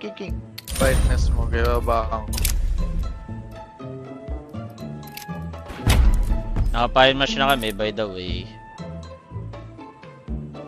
king. Brightness mo, kaya bakang. Naka-fire match na kami, by the way.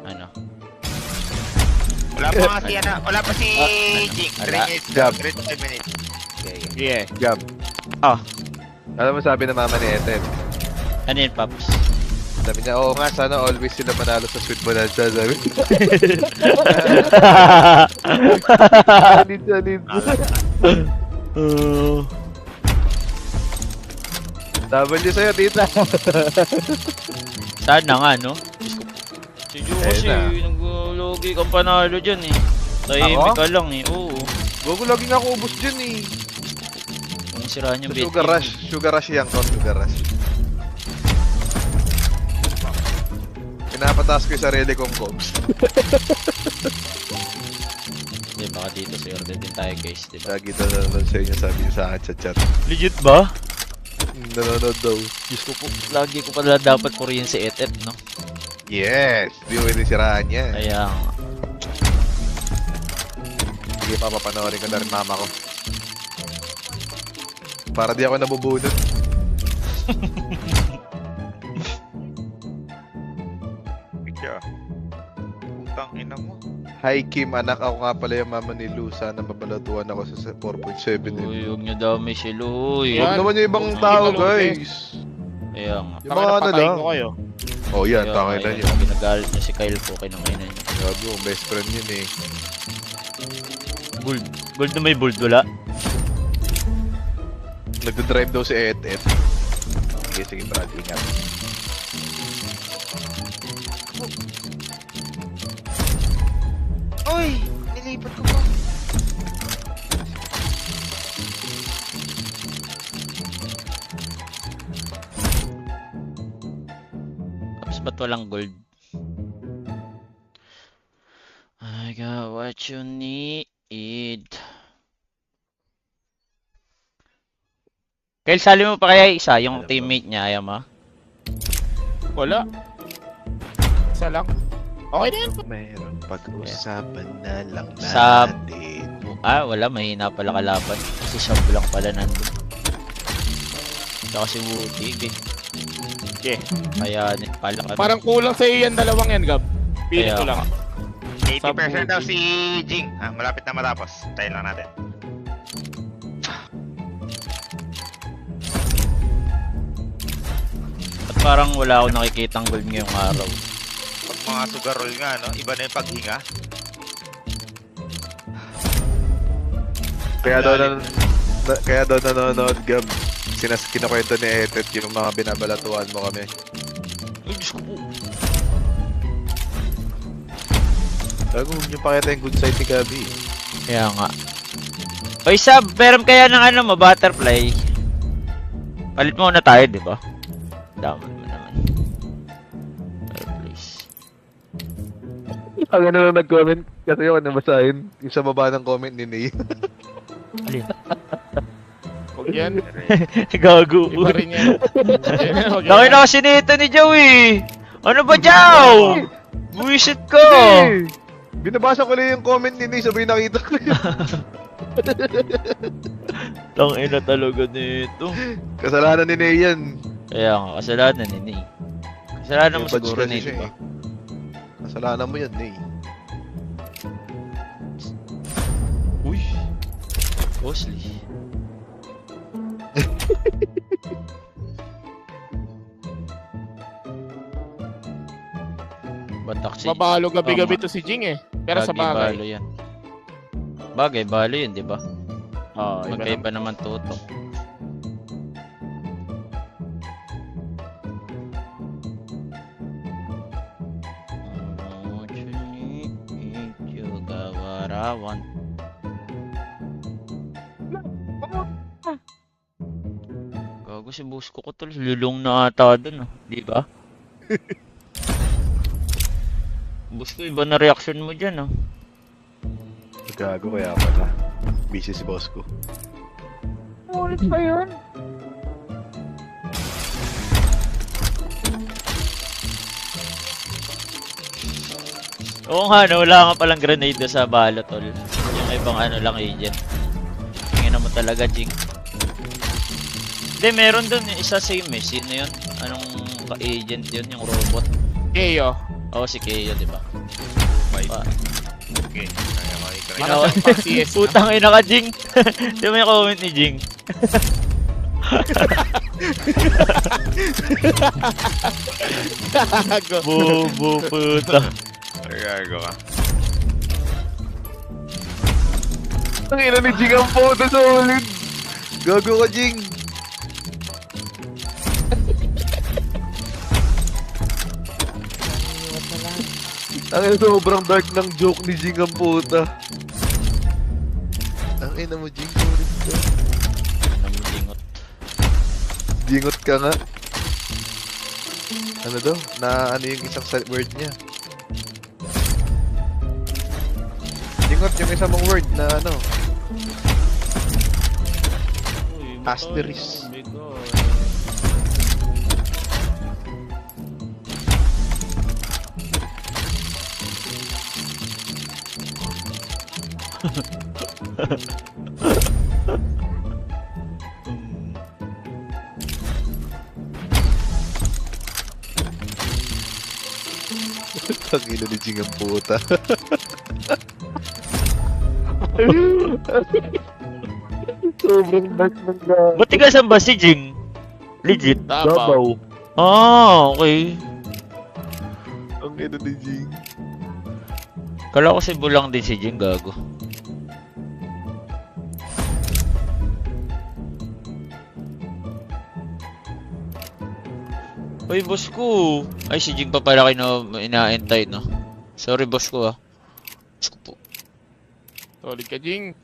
Ano? Wala pa kasi wala pa si Jing. 3 minutes. Gab. 5 minutes. Yeah. Gab. Ah. Alam mo sabi ng mama ni Eten? Ano yun, Paps? Sabi niya, oo nga, sana always sila manalo sa Sweet Bonanza. Sabi niya. Salid. W sa'yo, tita. Sana nga, no? Si Joe kasi, Ayun nag-logi kang panalo dyan eh. Tahimik ka lang eh, oo. Gogo, laging ako ubos dyan eh. Kung siraan yung bait Sugar game. rush. Sugar rush yan ko, sugar rush. Pinapataas ko yung sarili kong cogs. Hindi, baka dito sa order din tayo guys, diba? Lagi na nanonood sa inyo, sabi niyo sa akin sa chat. Legit ba? Nanonood daw. Diyos ko po, lagi ko pala dapat purihin si Etet, no? Yes! Di mo pwede siraan yan. Kaya nga. Sige, papapanoorin ko na rin mama ko. Para di ako nabubunot. Kaya. Putang ina mo. Hi Kim, anak ako nga pala yung mama ni Lu. Sana mabalatuan ako sa 4.7. Uy, huwag nyo daw may siluy. Huwag naman yung ibang tao, guys. Kaya nga. Yung mga ano lang. ko kayo. Oh, yan, Kaya tangay nga, na yun, yun. Ginagalit niya si Kyle po, kinangainan niya. Sabi mo, best friend yun eh. Gold. Gold na may bold, wala? Nagdadrive daw si Et. Sige, Brad, ingat. Uy! Nilipat ko pa. Tapos ba't walang gold? I got what you need. Kyle, sali mo pa kaya isa, yung teammate niya, ayaw mo? Wala. Isa lang. Okay na yan. Meron pag-usapan na lang Sa- natin. Wala, mahina pala kalaban. Kasi siyam lang pala nandun. Tsaka si Wutig eh. Yeah. Kaya, pala kami. Parang kulang sa iyo yan, dalawang yan, Gab. Pili Kaya ko lang. 80% daw si Jing. Malapit na matapos. Tayo lang natin. At parang wala ako nakikitang gold ngayong araw. Pag mga sugar roll nga, no? Iba na yung paghinga. Kaya daw nanonood, Gab. Kinukwento ni Etet yung mga binabalatuan mo kami. Ay, Diyos ko po. Gago, huwag niyo pakita yung good side ni Gabi. Kaya nga. Oy, Sab, meron kaya ng ano mo, butterfly. Palit mo na tayo, di ba? Daman mo naman. Pero please. Ang ano na nag-comment kasi yung nabasahin. Yung sa baba ng comment ni Ney. Alin? Huwag yan. Gago. Iba rin yan. Huwag Laki yan. na kasi nito ni Joey. Ano ba, Jow? Buisit ko. Binabasa ko lang yung comment ni Ney, sabay nakita ko yun. Tangina talaga nito. Kasalanan ni Ney yan. Kaya nga, kasalanan ni Ney. Kasalanan mo May badge siguro kasi Ney, siya di ba? eh. Kasalanan mo yan, Ney. Uy. Costly. Batak si... Mabalo gabi-gabi to si Jing eh. Pero sa Balo bagay. yan. Bagay, balo yun, di ba? Oo, iba Magkaiba naman tutok. Gawarawan. Gago si boss ko tol, lulong na ata dun, di ba? Boss ko, iba na reaction mo dyan, Gago kaya pala. Busy si boss ko. Ulit pa yun? Oo nga, no, wala nga palang grenade sa bala, tol. Yung May ibang ano lang agent. Tingnan mo talaga, Jing. Hindi, meron dun isa same eh. Sino yun? Anong ka-agent yun? Yung robot? Keyo. Oo, si Keyo, di ba? Pa. Okay. Kaya makikita. Ano siyang pang CS na? Putang ina ka, Jing. Di mo yung comment ni Jing. Gago. Bobo, puta. Gago ka. Ang ina ni Jing ang photo sa ulit. Gago ka, Jing. Ang ina, sobrang dark ng joke ni Jing ang puta. Ang ina mo, Jing. Ulit ka. Namulingot. Jingot ka nga. Ano daw? Na ano yung isang word niya? Jingot yung isang mong word na ano? Asterisk. Tangina ni Jing ang puta. Sobrang dark ng gago. Matigasan ba si Jing? Legit? Tabaw. Ah, okay. Ang ina ni Jing. Kala ko si Bulang din si Jing, gago. Uy, boss ko. Ay, si Jing pa pala kayo inaantay, no? Sorry, boss ko, ah. Boss ko po. Solid ka, Jing.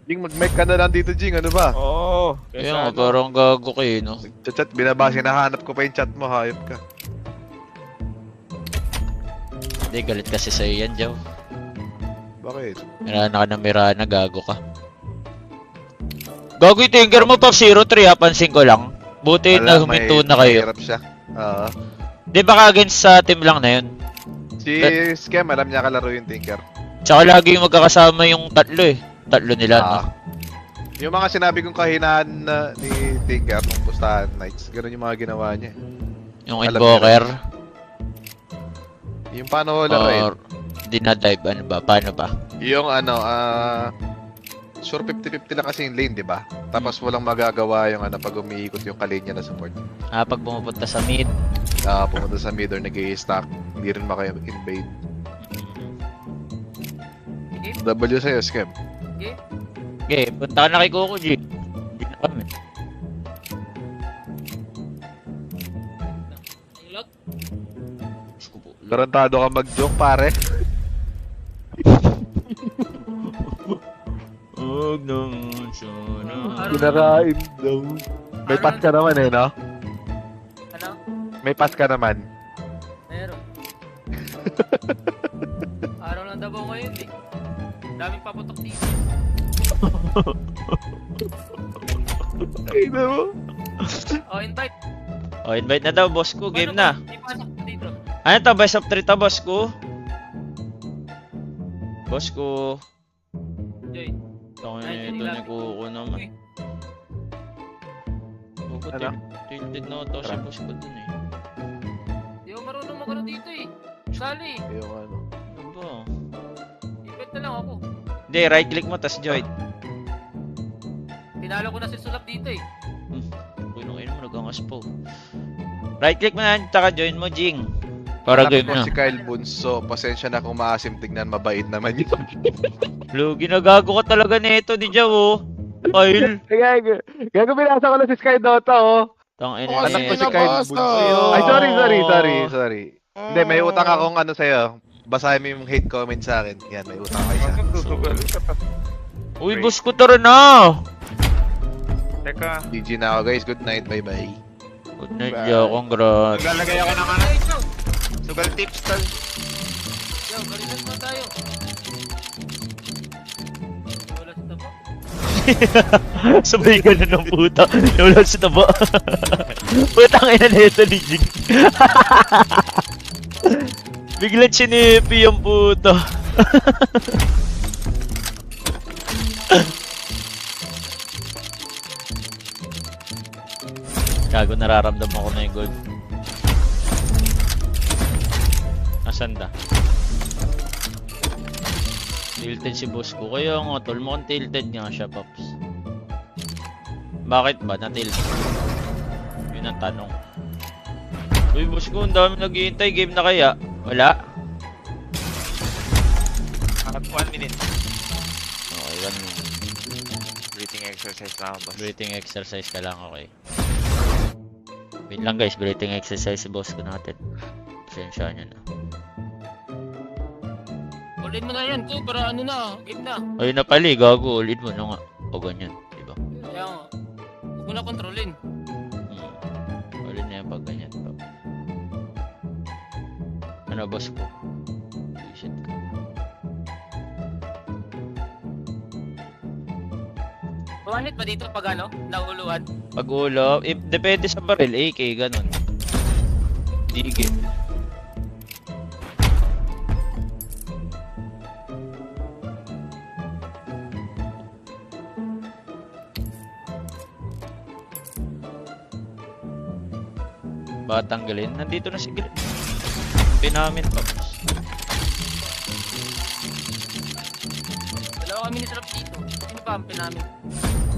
Jing, mag-mic ka na lang dito, Jing. Ano ba? Oo. Kaya nga, parang gago kayo, no? Chat, binabasa, hinahanap ko pa yung chat mo, hayop ka. Hindi, galit kasi sa'yo yan, Jow. Bakit? Mirana ka na Mirana, gago ka. Gago yung tinker mo, Pop 03, ha? Pansin ko lang. Buti na huminto na kayo. Mahirap siya. Di ba against sa team lang na yun? Si Scam, alam niya kalaro yung Tinker. Tsaka lagi yung magkakasama yung tatlo eh. Tatlo nila, no? Yung mga sinabi kong kahinaan ni Tinker nung Pustahan Nights, ganun yung mga ginawa niya. Yung alam invoker. Yung paano laruin? Or dinadive, ano ba? Paano ba? Yung ano, sure 50-50 lang kasi yung lane, di ba? Tapos walang magagawa yung ano pag umiikot yung kalinya na support. Ah, pag pumupunta sa mid. Pumunta sa mid or nag-i-stack, hindi rin maka-invade. W sa'yo, Scam. Okay, punta ka na kay Coco G. Hindi na kami. Tarantado ka mag-joke, pare. Huwag naman sana. Kinakain daw. May pass ka naman eh, no? Ano? May pass ka naman. Meron. Araw ng Davao ngayon eh. Daming paputok dito. Ay, mo. Oh, invite. Oh, invite na daw, boss ko. Game na. Di pasok ko dito. Ano to? Best of 3 to, boss ko? Boss ko. Joy. Tangin ito ni Coco naman. Coco, Ano? tilted na ito si boss ko dun eh. Di ako marunong magano dito eh. Sali. Yung ano. Ano ba? Invite na lang ako. Hindi, right click mo, tas join. Pinalo ko na si Sulap dito eh. Punong ino mo, nag-angas po. Right click mo na, tsaka join mo, Jing. Para Anak game ko na. si Kyle Bunso, pasensya na kung maasim tignan, mabait naman yun. Lo, ginagago ka talaga nito, di Jaw, oh. Kyle. Gago, binasa ko na si Sky Dota, oh. Tangin Oh, Anak ko na si Kyle Binabasa. Bunso. Ay, sorry. Hindi, may utang akong ano sa'yo. Basahin mo yung hate comment sa akin. Yan, may utang kayo sa akin. Uy, boss ko, tara na. Teka, GG na ako, guys. Good night. Bye-bye. Good night, Jaw. Congrats. naglalagay ako ng ano. Hey, Joe. Sugal tips, tol. Yo, galitan mo tayo. Wala sa tabo. Sabay ka na ng puta. Wala sa taba. Putang ina na ito ni Jing. Biglang chinepi yung puta. Gago, nararamdaman ko na yung gold. Nasaan da? Tilted si boss ko. Kaya nga, tol, mukhang tilted nga siya, Pops. Bakit ba? Na-tilted? Yun ang tanong. Uy, boss ko, ang dami naghihintay. Game na kaya? Wala? At 1 minute. Okay, 1 minute. Breathing exercise lang, boss. Breathing exercise ka lang, okay. Wait lang guys, breathing exercise si boss ko natin. Pasensya nyo na. Ulit mo na yan, to, para ano na, game na. Ayun na pala, gago. Ulit mo na nga. O ganyan, diba? Kaya nga. Huwag mo na kontrolin. Ulit na yan pag ganyan. Ano, boss ko? Shit ka. Bumanit pa dito pag ano, nauluan. Pag ulo, depende sa baril, AK, ganun. Digit. Baka tanggalin? Nandito na si Glenn. Pinamin pa. Dalawa kami ni Trap dito. Sino pa ang pinamin?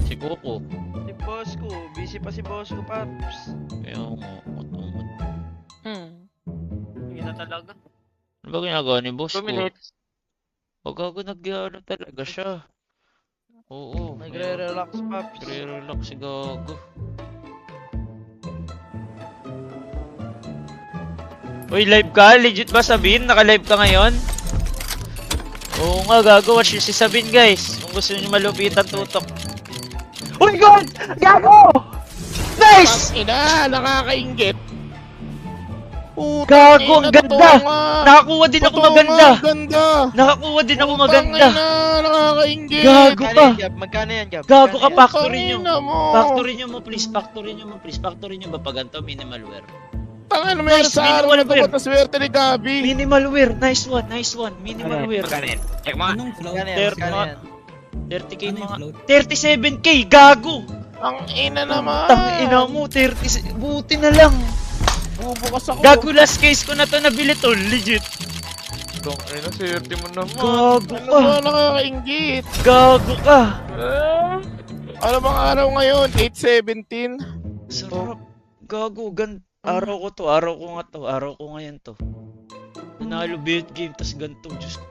Si Coco. Si boss ko, busy pa si boss ko, Paps. Kaya umot. Hindi na talaga. Ano ba ginagawa ni boss 2 ko? minutes. Pag ako nag-ano talaga siya. Oo. Nagre-relax, Paps. Nagre-relax si Gago. Uy, live ka? Legit ba Sabin? Naka-live ka ngayon? Oo nga, Gago. Watch nyo si Sabin, guys. Kung gusto nyo malupitan tutok. Uy, God! Gago! Nice! Ina, nakakaingit. Gago, ang ganda! Totoo nga. Nakakuha din ako Totoo maganda! nga, ganda. Nakakuha din ako Putang maganda! ina, nakakaingit. Gago ka! Magkano yan, Gab? Gago ka, Magkano yan? factory nyo! Tangina mo. Factory nyo mo, please. Factory nyo mo, please. Factory nyo ba pag ganito? Minimalware. Tangina, meron Nice, sa araw minimal na wear. ito, swerte ni Gabi. Minimalware. Nice one, nice one. Minimalware. Magkano yan? Check mo nga. Magkano yan? Third Magkano ma- yan? 30k mga... 37k! Gago! Ang ina naman. Tangina mo, 30... Buti na lang. Bubukas ako. Gago, last case ko na to nabili to. Legit. Dong, ay na, swerte mo naman. Gago Ano ka. ba nakakaingit? Gago ka. Ano bang araw ngayon? 8/17? Sarap. Gago, araw ko to, araw ko nga to, araw ko ngayon to. Nanalo build game, tas ganito, Diyos ko.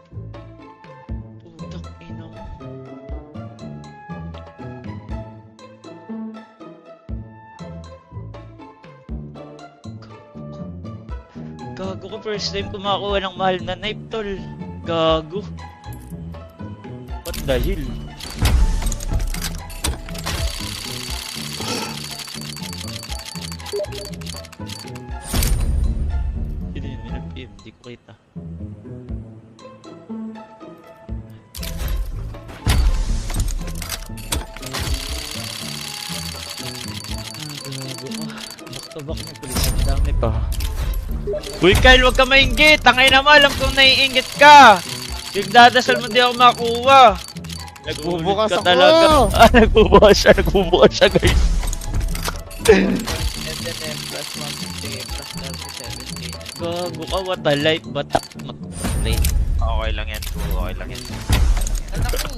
Putang ina mo. Gago ko, first time kumakuha ng mahal na knife, tol. Gago. Ba't dahil? Hindi yun, may nag-PM, hindi ko kita. Gago ka. Back to back na police. Ang dami pa. Uy Kyle, huwag ka mainggit! Tangay naman, alam kong naiinggit ka! Nagdadasal mo di ako makuha! Nagbubukas Ka ako! talaga. Ah, nagbubukas siya guys. SNM plus 150k plus 37k. Gago ka, what a life, batak mag-play. Okay lang yan, bro. Okay lang yan. Anak ko.